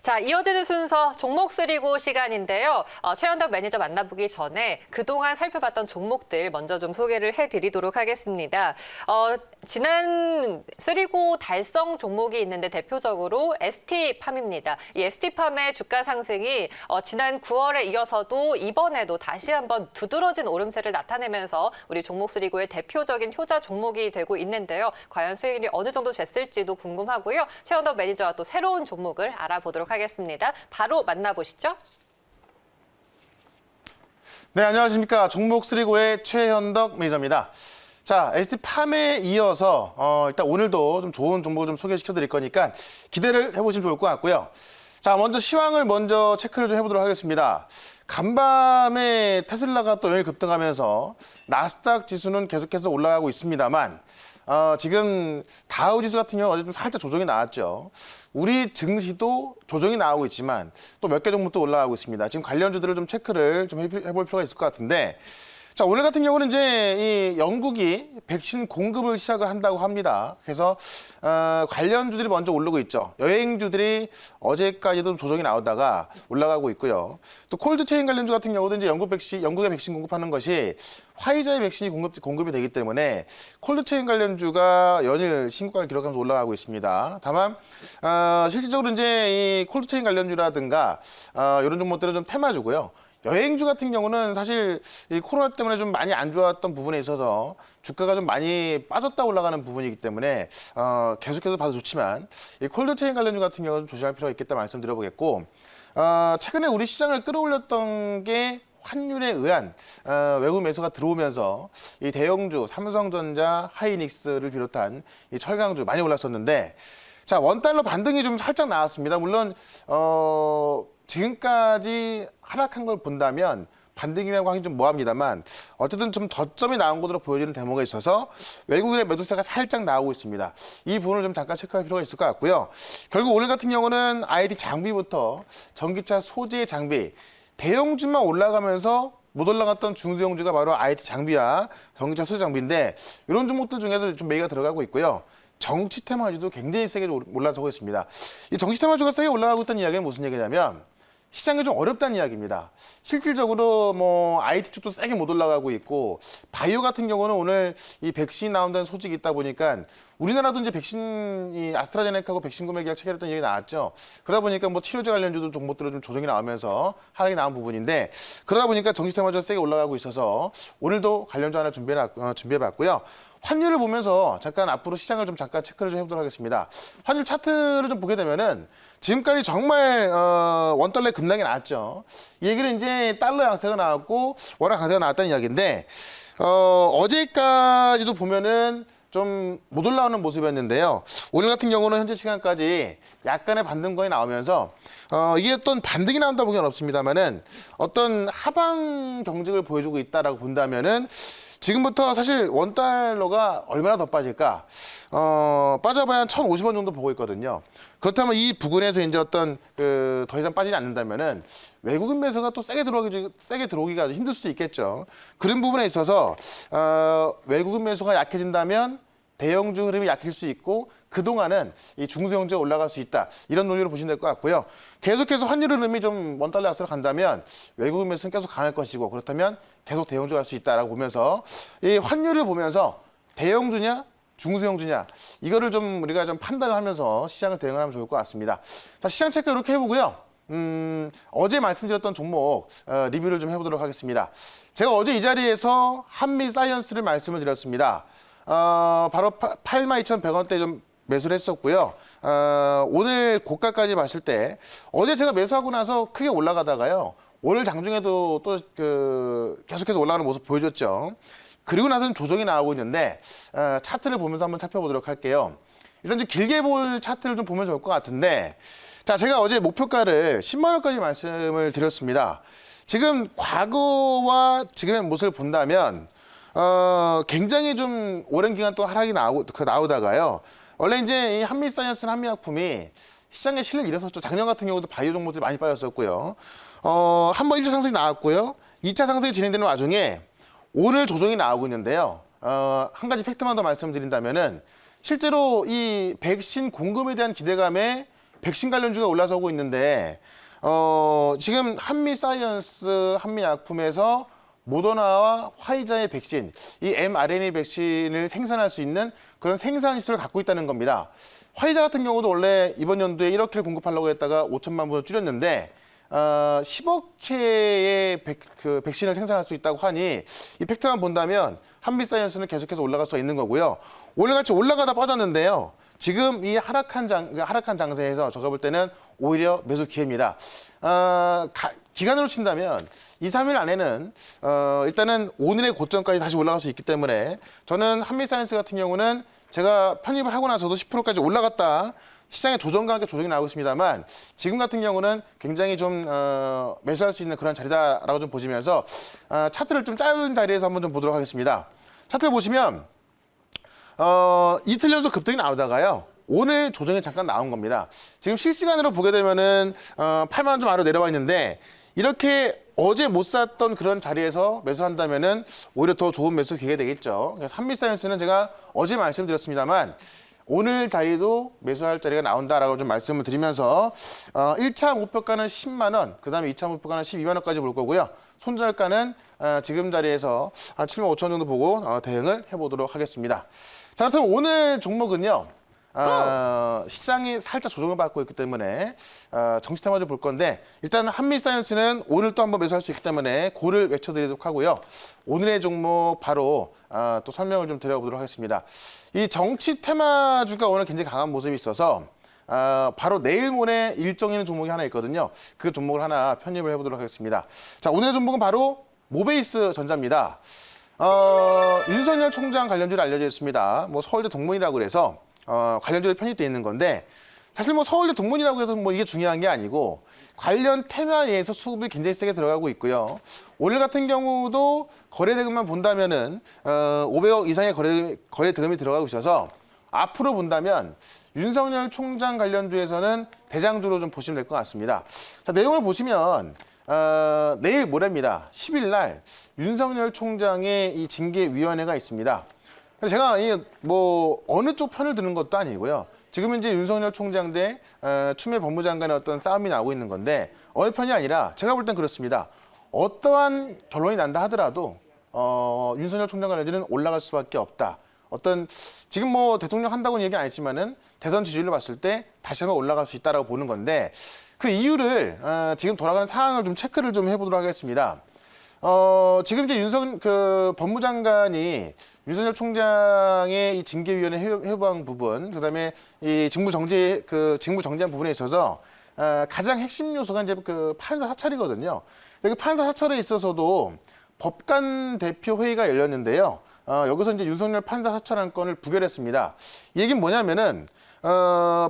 자, 이어지는 순서 종목 쓰리고 시간인데요. 최현덕 매니저 만나보기 전에 그동안 살펴봤던 종목들 먼저 좀 소개를 해드리도록 하겠습니다. 지난 쓰리고 달성 종목이 있는데 대표적으로 ST팜입니다. 이 ST팜의 주가 상승이 지난 9월에 이어서도 이번에도 다시 한번 두드러진 오름세를 나타내면서 우리 종목 쓰리고의 대표적인 효자 종목이 되고 있는데요. 과연 수익률이 어느 정도 됐을지도 궁금하고요. 최현덕 매니저와 또 새로운 종목을 알아보도록 하겠습니다. 바로 만나보시죠. 네, 안녕하십니까. 종목 쓰리고의 최현덕 매니저입니다. 자, ST팜에 이어서 일단 오늘도 좀 좋은 종목을 좀 소개시켜 드릴 거니까 기대를 해보시면 좋을 것 같고요. 자, 먼저 시황을 먼저 체크를 좀 해보도록 하겠습니다. 간밤에 테슬라가 또 영일 급등하면서 나스닥 지수는 계속해서 올라가고 있습니다만 지금 다우 지수 같은 경우 어제 좀 살짝 조정이 나왔죠. 우리 증시도 조정이 나오고 있지만 또 몇 개 종목도 올라가고 있습니다. 지금 관련주들을 좀 체크를 좀 해볼 필요가 있을 것 같은데, 자, 오늘 같은 경우는 이제 이 영국이 백신 공급을 시작을 한다고 합니다. 그래서 관련주들이 먼저 오르고 있죠. 여행주들이 어제까지도 조정이 나오다가 올라가고 있고요. 또 콜드체인 관련주 같은 경우도 이제 영국의 백신 공급하는 것이 화이자의 백신이 공급이 되기 때문에 콜드체인 관련주가 연일 신고가를 기록하면서 올라가고 있습니다. 다만 실질적으로 이제 이 콜드체인 관련주라든가 이런 종목들은 좀 테마주고요. 여행주 같은 경우는 사실 이 코로나 때문에 좀 많이 안 좋았던 부분에 있어서 주가가 좀 많이 빠졌다 올라가는 부분이기 때문에 계속해서 봐도 좋지만 이 콜드체인 관련주 같은 경우는 조심할 필요가 있겠다 말씀드려보겠고, 최근에 우리 시장을 끌어올렸던 게 환율에 의한 외국 매수가 들어오면서 이 대형주 삼성전자, 하이닉스를 비롯한 이 철강주 많이 올랐었는데, 자, 원달러 반등이 좀 살짝 나왔습니다. 물론 지금까지 하락한 걸 본다면 반등이라고 하긴 좀 뭐합니다만 어쨌든 좀 저점이 나온 것으로 보여지는 대목가 있어서 외국인의 매도세가 살짝 나오고 있습니다. 이 부분을 좀 잠깐 체크할 필요가 있을 것 같고요. 결국 오늘 같은 경우는 IT 장비부터 전기차 소재 장비, 대형주만 올라가면서 못 올라갔던 중소형주가 바로 IT 장비와 전기차 소재 장비인데, 이런 종목들 중에서 좀 매기가 들어가고 있고요. 정치 테마주도 굉장히 세게 올라서고 있습니다. 이 정치 테마주가 세게 올라가고 있다는 이야기는 무슨 얘기냐면 시장이 좀 어렵다는 이야기입니다. 실질적으로 뭐 IT 쪽도 세게 못 올라가고 있고, 바이오 같은 경우는 오늘 이 백신 나온다는 소식이 있다 보니까 우리나라도 이제 이 아스트라제네카하고 백신 구매 계약 체결했다는 얘기 나왔죠. 그러다 보니까 뭐 치료제 관련주도 종목들은 좀 조정이 나오면서 하락이 나온 부분인데, 그러다 보니까 정치 테마주가 세게 올라가고 있어서 오늘도 관련주 하나 준비해봤고요. 환율을 보면서 잠깐 앞으로 시장을 좀 잠깐 체크를 좀 해보도록 하겠습니다. 환율 차트를 좀 보게 되면은 지금까지 정말 원달러의 급락이 나왔죠. 이 얘기는 이제 달러 양세가 나왔고 원화 강세가 나왔다는 이야기인데, 어제까지도 보면은 좀 못 올라오는 모습이었는데요. 오늘 같은 경우는 현재 시간까지 약간의 반등권이 나오면서 이게 어떤 반등이 나온다 보기는 없습니다만은 어떤 하방 경직을 보여주고 있다라고 본다면은, 지금부터 사실 원달러가 얼마나 더 빠질까? 빠져봐야 한 1,050원 정도 보고 있거든요. 그렇다면 이 부근에서 이제 어떤 더 이상 빠지지 않는다면은 외국인 매수가 또 세게 들어오기가 힘들 수도 있겠죠. 그런 부분에 있어서 외국인 매수가 약해진다면 대형주 흐름이 약해질 수 있고, 그동안은 이 중소형주가 올라갈 수 있다. 이런 논리로 보시면 될 것 같고요. 계속해서 환율 흐름이 좀 원달러 약세로 간다면 외국인 매수는 계속 강할 것이고, 그렇다면 계속 대형주가 갈 수 있다라고 보면서 이 환율을 보면서 대형주냐 중소형주냐 이거를 좀 우리가 좀 판단을 하면서 시장을 대응을 하면 좋을 것 같습니다. 자, 시장 체크 이렇게 해보고요. 어제 말씀드렸던 종목 리뷰를 좀 해보도록 하겠습니다. 제가 어제 이 자리에서 한미사이언스를 말씀을 드렸습니다. 바로 82,100원대 좀 매수를 했었고요. 오늘 고가까지 봤을 때 어제 제가 매수하고 나서 크게 올라가다가요, 오늘 장중에도 또 계속해서 올라가는 모습 보여줬죠. 그리고 나서는 조정이 나오고 있는데 차트를 보면서 한번 살펴보도록 할게요. 일단 좀 길게 볼 차트를 좀 보면 좋을 것 같은데, 자, 제가 어제 목표가를 10만 원까지 말씀을 드렸습니다. 지금 과거와 지금의 모습을 본다면 굉장히 좀 오랜 기간 동안 하락이 나오다가요. 원래 이제 이 한미사이언스는 한미약품이 시장의 실력을 잃었었죠. 작년 같은 경우도 바이오 종목들이 많이 빠졌었고요. 한번 1차 상승이 나왔고요. 2차 상승이 진행되는 와중에 오늘 조정이 나오고 있는데요. 한 가지 팩트만 더 말씀드린다면은 실제로 이 백신 공급에 대한 기대감에 백신 관련주가 올라서고 있는데 지금 한미사이언스, 한미약품에서 모더나와 화이자의 백신, 이 mRNA 백신을 생산할 수 있는 그런 생산 시설을 갖고 있다는 겁니다. 화이자 같은 경우도 원래 이번 연도에 1억 회를 공급하려고 했다가 5천만 분을 줄였는데 10억 회의 백신을 생산할 수 있다고 하니 이 팩트만 본다면 한미사이언스는 계속해서 올라갈 수가 있는 거고요. 오늘같이 올라가다 빠졌는데요. 지금 이 하락한 장세에서 제가 볼 때는 오히려 매수 기회입니다. 기간으로 친다면 2, 3일 안에는 일단은 오늘의 고점까지 다시 올라갈 수 있기 때문에 저는 한미사이언스 같은 경우는 제가 편입을 하고 나서도 10%까지 올라갔다 시장의 조정과 함께 조정이 나오고 있습니다만 지금 같은 경우는 굉장히 좀 매수할 수 있는 그런 자리다라고 좀 보시면서 차트를 좀 짧은 자리에서 한번 좀 보도록 하겠습니다. 차트를 보시면 이틀 연속 급등이 나오다가요. 오늘 조정이 잠깐 나온 겁니다. 지금 실시간으로 보게 되면은 8만 원 좀 아래로 내려와 있는데 이렇게 어제 못 샀던 그런 자리에서 매수를 한다면은 오히려 더 좋은 매수 기회가 되겠죠. 그래서 한미사이언스는 제가 어제 말씀드렸습니다만 오늘 자리도 매수할 자리가 나온다라고 좀 말씀을 드리면서 1차 목표가는 10만 원, 그다음에 2차 목표가는 12만 원까지 볼 거고요. 손절가는 지금 자리에서 한 7만 5천 원 정도 보고 대응을 해보도록 하겠습니다. 자, 그럼 오늘 종목은요. 시장이 살짝 조정을 받고 있기 때문에 정시 테마를 볼 건데 일단 한미사이언스는 오늘 또 한번 매수할 수 있기 때문에 고를 외쳐드리도록 하고요. 오늘의 종목 바로 또 설명을 좀 드려보도록 하겠습니다. 이 정치 테마주가 오늘 굉장히 강한 모습이 있어서 바로 내일 모레 일정 있는 종목이 하나 있거든요. 그 종목을 하나 편입을 해보도록 하겠습니다. 자, 오늘의 종목은 바로 모베이스 전자입니다. 윤석열 총장 관련주로 알려져 있습니다. 뭐 서울대 동문이라고 그래서 관련주에 편입되어 있는 건데 사실 뭐 서울대 동문이라고 해서 뭐 이게 중요한 게 아니고 관련 테마에서 수급이 굉장히 세게 들어가고 있고요. 오늘 같은 경우도 거래 대금만 본다면은 500억 이상의 거래 대금이 들어가고 있어서 앞으로 본다면 윤석열 총장 관련주에서는 대장주로 좀 보시면 될 것 같습니다. 자, 내용을 보시면 내일 모레입니다. 10일 날 윤석열 총장의 이 징계위원회가 있습니다. 제가 뭐 어느 쪽 편을 드는 것도 아니고요. 지금 이제 윤석열 총장 대 추미애 법무장관의 어떤 싸움이 나오고 있는 건데 어느 편이 아니라 제가 볼 땐 그렇습니다. 어떠한 결론이 난다 하더라도 윤석열 총장 관련주는 올라갈 수밖에 없다. 지금 뭐 대통령 한다고는 얘기는 안 했지만은 대선 지지율로 봤을 때 다시 한번 올라갈 수 있다라고 보는 건데 그 이유를 지금 돌아가는 상황을 좀 체크를 좀 해보도록 하겠습니다. 지금 이제 법무장관이 윤석열 총장의 이 징계위원회 해부한 부분, 그다음에 이 직무 정지한 부분에 있어서 가장 핵심 요소가 이제 그 판사 사찰이거든요. 그 판사 사찰에 있어서도 법관 대표 회의가 열렸는데요. 여기서 이제 윤석열 판사 사찰 한 건을 부결했습니다. 이 얘기는 뭐냐면은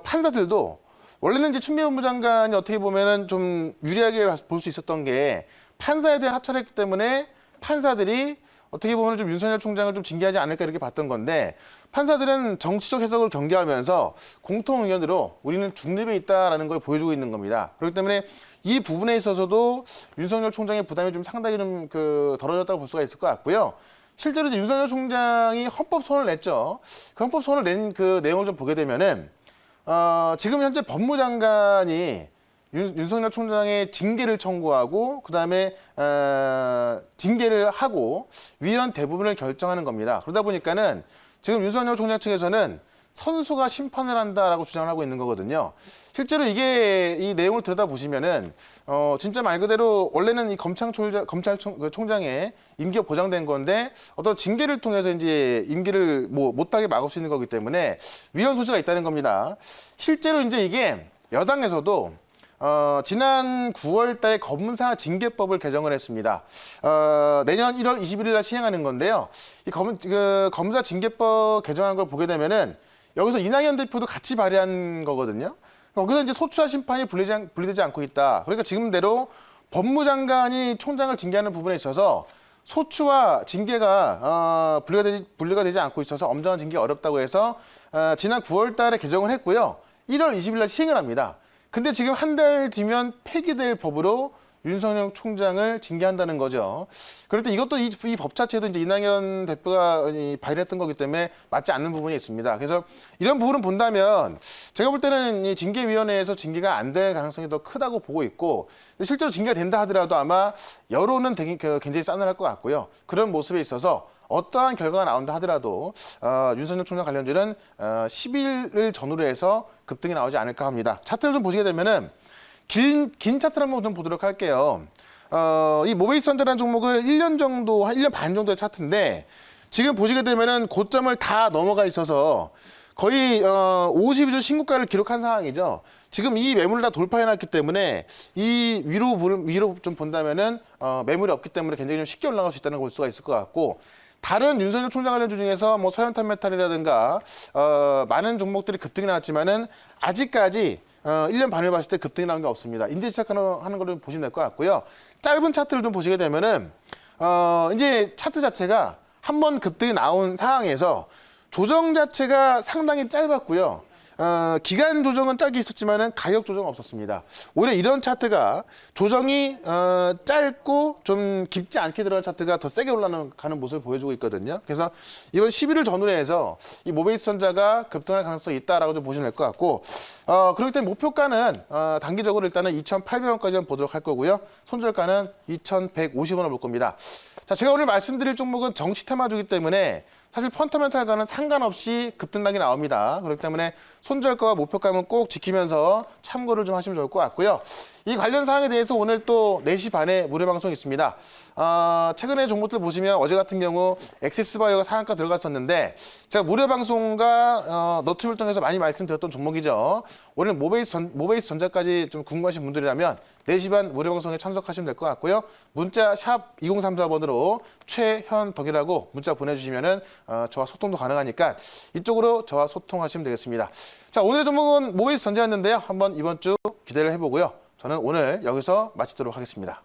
판사들도 원래는 이제 추미애 법무장관이 어떻게 보면은 좀 유리하게 볼 수 있었던 게 판사에 대한 사찰했기 때문에 판사들이 어떻게 보면 좀 윤석열 총장을 좀 징계하지 않을까 이렇게 봤던 건데 판사들은 정치적 해석을 경계하면서 공통 의견으로 우리는 중립에 있다라는 걸 보여주고 있는 겁니다. 그렇기 때문에 이 부분에 있어서도 윤석열 총장의 부담이 좀 상당히 좀 덜어졌다고 볼 수가 있을 것 같고요. 실제로 이제 윤석열 총장이 헌법 소원을 냈죠. 그 헌법 소원을 낸 그 내용을 좀 보게 되면은 지금 현재 법무장관이 윤석열 총장의 징계를 청구하고 그다음에 징계를 하고 위원 대부분을 결정하는 겁니다. 그러다 보니까는 지금 윤석열 총장 측에서는 선수가 심판을 한다라고 주장을 하고 있는 거거든요. 실제로 이 내용을 들여다보시면은 진짜 말 그대로 원래는 이 검찰총장의 임기가 보장된 건데 어떤 징계를 통해서 이제 임기를 못하게 막을 수 있는 거기 때문에 위헌 소지가 있다는 겁니다. 실제로 이제 이게 여당에서도 지난 9월 달 검사 징계법을 개정을 했습니다. 내년 1월 21일 날 시행하는 건데요. 이 검사 징계법 개정한 걸 보게 되면은 여기서 이낙연 대표도 같이 발의한 거거든요. 거기서 이제 소추와 심판이 분리되지 않고 있다. 그러니까 지금대로 법무장관이 총장을 징계하는 부분에 있어서 소추와 징계가 분리가 되지 않고 있어서 엄정한 징계가 어렵다고 해서 지난 9월 달에 개정을 했고요. 1월 20일 날 시행을 합니다. 근데 지금 한 달 뒤면 폐기될 법으로 윤석열 총장을 징계한다는 거죠. 그런데 이것도 이 법 자체도 이제 이낙연 대표가 발의했던 거기 때문에 맞지 않는 부분이 있습니다. 그래서 이런 부분을 본다면 제가 볼 때는 이 징계위원회에서 징계가 안 될 가능성이 더 크다고 보고 있고 실제로 징계가 된다 하더라도 아마 여론은 굉장히 싸늘할 것 같고요. 그런 모습에 있어서 어떠한 결과가 나온다 하더라도 윤석열 총장 관련주는 10일을 전후로 해서 급등이 나오지 않을까 합니다. 차트를 좀 보시게 되면은 긴 차트를 한번 좀 보도록 할게요. 이 모베이스 선저라는 종목을 1년 정도, 한 1년 반 정도의 차트인데 지금 보시게 되면은 고점을 다 넘어가 있어서 거의 52주 신고가를 기록한 상황이죠. 지금 이 매물을 다 돌파해놨기 때문에 이 위로 좀 본다면은 매물이 없기 때문에 굉장히 좀 쉽게 올라갈 수 있다는 걸 볼 수가 있을 것 같고 다른 윤석열 총장 관련주 중에서 뭐 서현탄 메탈이라든가 많은 종목들이 급등이 나왔지만은 아직까지 1년 반을 봤을 때 급등이 나온 게 없습니다. 이제 시작하는 걸 보시면 될 것 같고요. 짧은 차트를 좀 보시게 되면은 이제 차트 자체가 한번 급등이 나온 상황에서 조정 자체가 상당히 짧았고요. 기간 조정은 짧게 있었지만은 가격 조정은 없었습니다. 오히려 이런 차트가 조정이 짧고 좀 깊지 않게 들어간 차트가 더 세게 올라가는 모습을 보여주고 있거든요. 그래서 이번 11일 전후로 해서 이 모베이스 전자가 급등할 가능성이 있다라고 좀 보시면 될 것 같고 그렇기 때문에 목표가는 단기적으로 일단은 2,800원까지 보도록 할 거고요. 손절가는 2,150원을 볼 겁니다. 자, 제가 오늘 말씀드릴 종목은 정치 테마주기 때문에 사실 펀더멘탈과는 상관없이 급등락이 나옵니다. 그렇기 때문에 손절가와 목표가는 꼭 지키면서 참고를 좀 하시면 좋을 것 같고요. 이 관련 사항에 대해서 오늘 또 4시 반에 무료 방송이 있습니다. 최근에 종목들 보시면 어제 같은 경우 엑세스바이오가 상한가 들어갔었는데 제가 무료 방송과 너튜브를 통해서 많이 말씀드렸던 종목이죠. 오늘 모베이스 전자까지 좀 궁금하신 분들이라면 4시 반 무료 방송에 참석하시면 될 것 같고요. 문자 샵 2034번으로 최현덕이라고 문자 보내주시면은 저와 소통도 가능하니까 이쪽으로 저와 소통하시면 되겠습니다. 자, 오늘의 종목은 모베이스 전자였는데요. 한번 이번 주 기대를 해보고요. 저는 오늘 여기서 마치도록 하겠습니다.